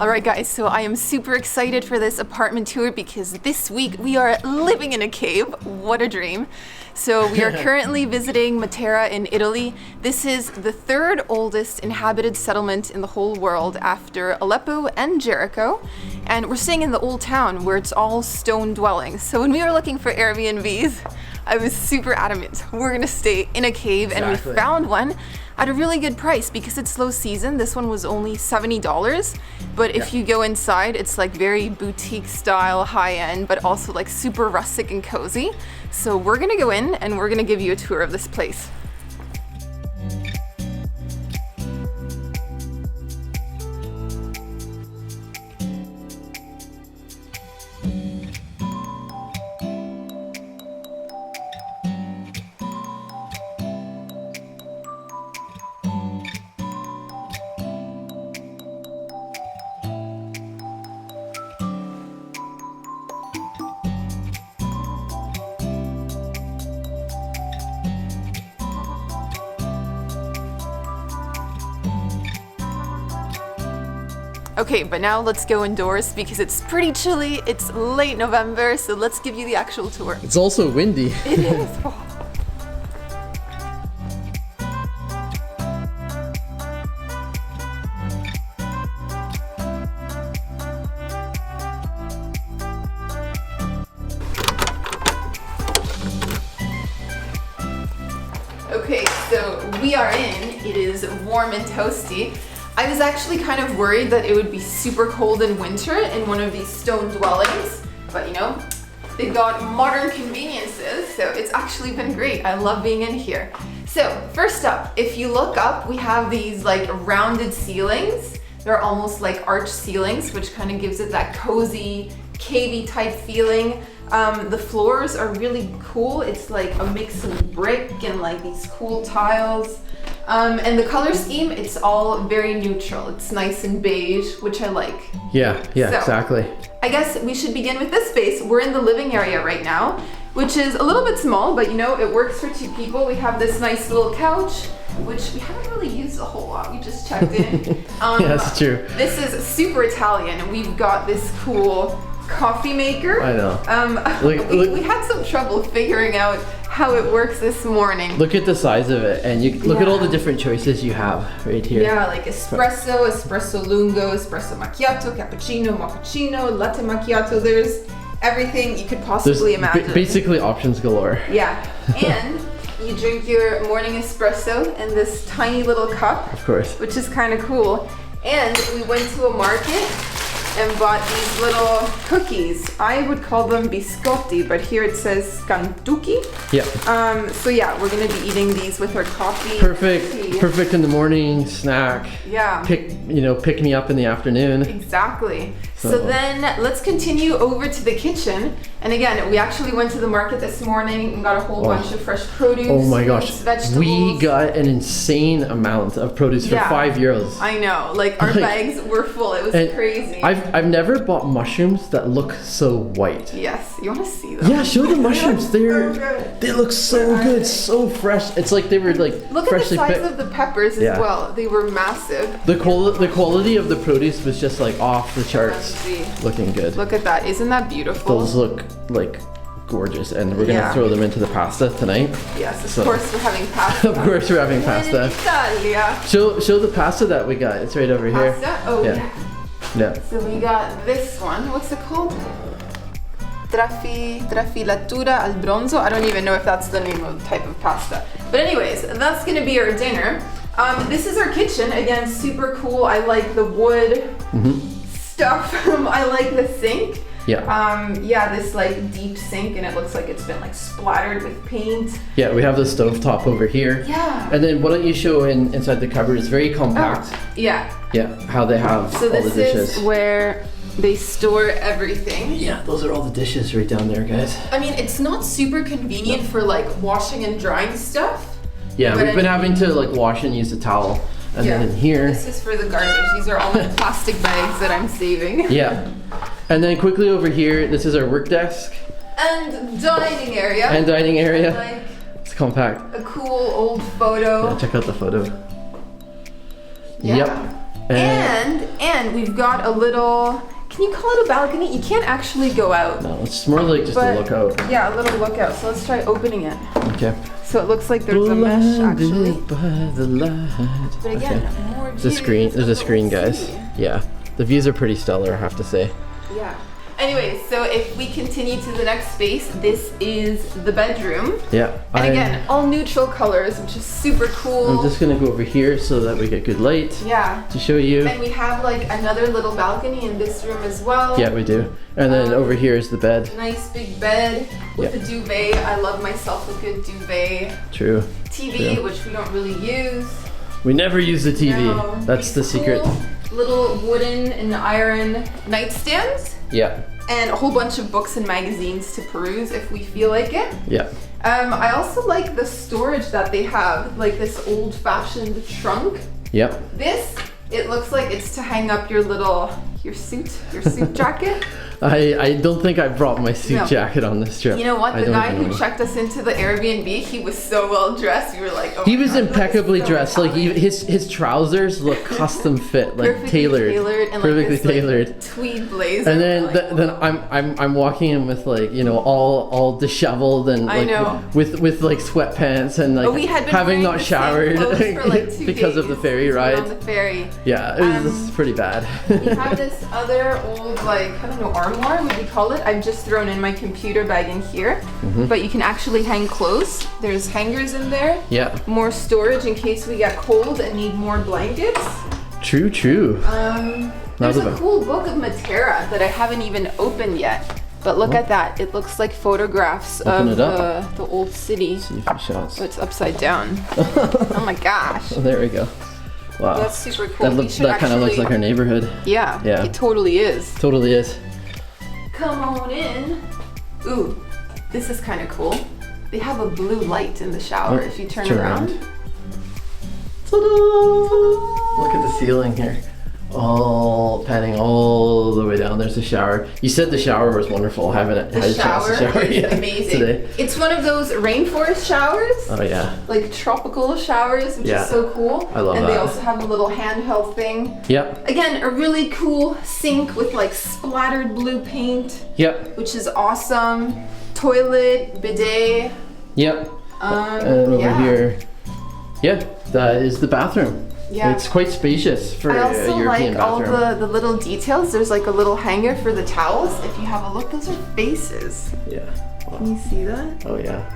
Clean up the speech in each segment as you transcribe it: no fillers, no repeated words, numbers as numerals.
Alright guys, so I am super excited for this apartment tour because this week we are living in a cave. What a dream. So we are currently visiting Matera in Italy. This is the third oldest inhabited settlement in the whole world after Aleppo and Jericho. And we're staying in the old town where it's all stone dwellings. So when we were looking for Airbnbs, I was super adamant. We're gonna stay in a cave, and we found one at a really good price because it's low season. This one was only $70, but if you go inside, it's like very boutique style, high end, but also like super rustic and cozy. So we're gonna go in and we're gonna give you a tour of this place. Okay, but now let's go indoors because it's pretty chilly. It's late November, so let's give you the actual tour. It's also windy. It is. Okay, so we are in. It is warm and toasty. I was actually kind of worried that it would be super cold in winter in one of these stone dwellings, but you know, they've got modern conveniences, so it's actually been great. I love being in here. So first up, if you look up, we have these like rounded ceilings. They're almost like arch ceilings, which kind of gives it that cozy, cavey type feeling. The floors are really cool. It's like a mix of brick and like these cool tiles. And the color scheme, it's all very neutral. It's nice and beige, which I like. Yeah, So, exactly. I guess we should begin with this space. We're in the living area right now, which is a little bit small, but you know, it works for two people. We have this nice little couch, which we haven't really used a whole lot. We just checked in. Yeah, that's true. This is super Italian. We've got this cool coffee maker. I know. We had some trouble figuring out how it works this morning. Look at the size of it, and you look at all the different choices you have right here. Yeah, like espresso, espresso lungo, espresso macchiato, cappuccino, mochaccino, latte macchiato. There's everything you could possibly imagine. Basically options galore. Yeah, and you drink your morning espresso in this tiny little cup. Of course. Which is kind of cool. And we went to a market and bought these little cookies. I would call them biscotti, but here it says scantucchi. Yeah. So yeah, we're gonna be eating these with our coffee. Perfect in the morning snack. Yeah. Pick me up in the afternoon. Exactly. So then let's continue over to the kitchen. And again, we actually went to the market this morning and got a whole bunch of fresh produce. Oh my gosh. Vegetables. We got an insane amount of produce for €5. I know, like our bags were full. It was crazy. I've never bought mushrooms that look so white. Yes, you want to see them? Yeah, show the mushrooms. They look so good, so fresh. It's like they were like look at the size picked. of the peppers as well. They were massive. The quality of the produce was just like off the charts. Looking good. Look at that. Isn't that beautiful? Those look like gorgeous, and we're gonna throw them into the pasta tonight. Yes, of course we're having pasta. Of course we're having pasta. Italia. Show the pasta that we got. It's right over here. Oh yeah. So we got this one. What's it called? Trafilatura al bronzo. I don't even know if that's the name of the type of pasta. But anyways, that's gonna be our dinner. This is our kitchen. Again, super cool. I like the wood stuff. I like the sink. Yeah. This like deep sink, and it looks like it's been like splattered with paint. Yeah, we have the stovetop over here. Yeah. And then why don't you show inside the cupboard? It's very compact. Yeah. Yeah, how they have all the dishes. So this is where they store everything. Yeah, those are all the dishes right down there, guys. I mean, it's not super convenient for like washing and drying stuff. Yeah, we've been having to like wash and use a towel. And then in here. This is for the garbage. These are all my plastic bags that I'm saving. Yeah. And then quickly over here, this is our work desk. And dining area. Like, it's compact. A cool old photo. Yeah, check out the photo. Yeah. Yep. And we've got a little, can you call it a balcony? You can't actually go out. No, it's more like just a lookout. Yeah, a little lookout. So let's try opening it. Okay. So it looks like there's a mesh actually. By the light. But again, more views. There's a screen, guys. City. Yeah. The views are pretty stellar, I have to say. Yeah. Anyway, so if we continue to the next space, this is the bedroom. Yeah. And again, all neutral colors, which is super cool. I'm just gonna go over here so that we get good light. Yeah. To show you. And we have like another little balcony in this room as well. Yeah, we do. And then over here is the bed. Nice big bed with a duvet. I love myself a good duvet. True. TV, which we don't really use. We never use the TV. No, that's the secret. Little wooden and iron nightstands. Yeah. And a whole bunch of books and magazines to peruse if we feel like it. Yeah. I also like the storage that they have, like this old-fashioned trunk. Yep. This, it looks like it's to hang up your suit jacket. I don't think I brought my suit jacket on this trip. You know what? The guy who checked us into the Airbnb, he was so well dressed. We were like, oh he my was God, impeccably so dressed. Like his trousers look custom fit, like perfectly tailored and perfectly like this, tailored. Like, tweed blazer. And then like, then I'm walking in with like, you know, all disheveled and like with like sweatpants and like we had been having not the showered same for like 2 because of the days ferry since we went ride. on the ferry. Yeah, it was pretty bad. We have this other old, like, I don't know, armoire, would you call it? I've just thrown in my computer bag in here, but you can actually hang clothes. There's hangers in there. Yeah. More storage in case we get cold and need more blankets. True. There's a cool book of Matera that I haven't even opened yet. But look at that. It looks like photographs of the old city. See a few shots. Oh, it's upside down. Oh my gosh. Oh, there we go. Wow. That's super cool. That kind of looks like our neighborhood. Yeah, it totally is. Totally is. Come on in. Ooh, this is kind of cool. They have a blue light in the shower if you turn around. Ta-da! Look at the ceiling here. All panning all the way down. There's the shower. You said the shower was wonderful. I haven't had a chance to shower is amazing. Today. It's one of those rainforest showers. Oh yeah. Like tropical showers, which is so cool. I love that. And they also have a little handheld thing. Yep. Again, a really cool sink with like splattered blue paint. Yep. Which is awesome. Toilet, bidet. Yep. And over here, that is the bathroom. Yeah. It's quite spacious for a European bathroom. I also like all the little details. There's like a little hanger for the towels. If you have a look, those are faces. Yeah. Wow. Can you see that? Oh yeah.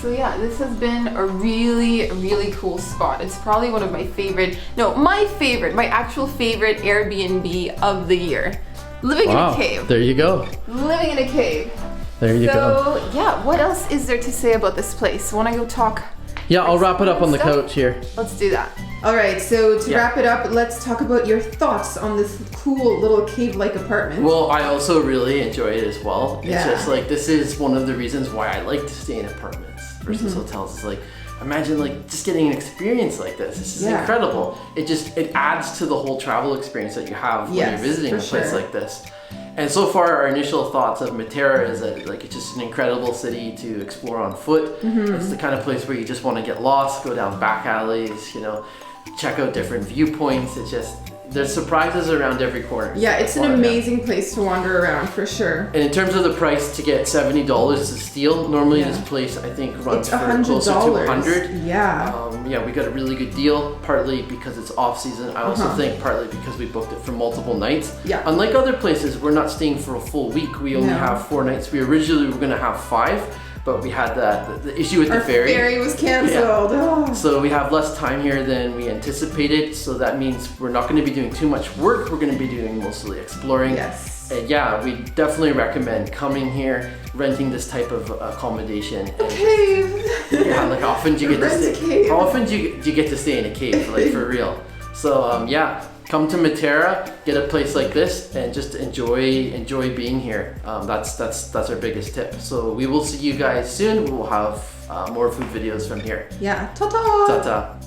So yeah, this has been a really, really cool spot. It's probably one of my favorite, my actual favorite Airbnb of the year. Living in a cave. There you go. Living in a cave. There you go. So yeah, what else is there to say about this place? Wanna go talk? Yeah, I'll wrap it up on the couch here. Let's do that. All right, so to wrap it up, let's talk about your thoughts on this cool little cave-like apartment. Well, I also really enjoy it as well. It's just like, this is one of the reasons why I like to stay in apartments versus hotels. It's like, imagine like just getting an experience like this. This is incredible. It adds to the whole travel experience that you have when you're visiting a place like this. And so far, our initial thoughts of Matera is that like it's just an incredible city to explore on foot. It's the kind of place where you just want to get lost, go down back alleys, you know, check out different viewpoints. It's just, there's surprises around every corner. Yeah, it's an amazing place to wander around for sure. And in terms of the price, to get $70 is a steal. Normally this place I think runs for closer to $100. Yeah. We got a really good deal, partly because it's off season. I also think partly because we booked it for multiple nights. Yeah. Unlike other places, we're not staying for a full week. We only have 4 nights. We originally were gonna have 5. But we had the issue with the ferry. Our ferry was canceled. Yeah. So we have less time here than we anticipated. So that means we're not going to be doing too much work. We're going to be doing mostly exploring. Yes. And yeah, we definitely recommend coming here, renting this type of accommodation. A cave. Yeah, like how often do you get to stay? How often do you get to stay in a cave, like for real? So yeah. Come to Matera, get a place like this, and just enjoy being here. That's our biggest tip. So we will see you guys soon. We will have more food videos from here. Yeah, ta-ta! Ta-ta.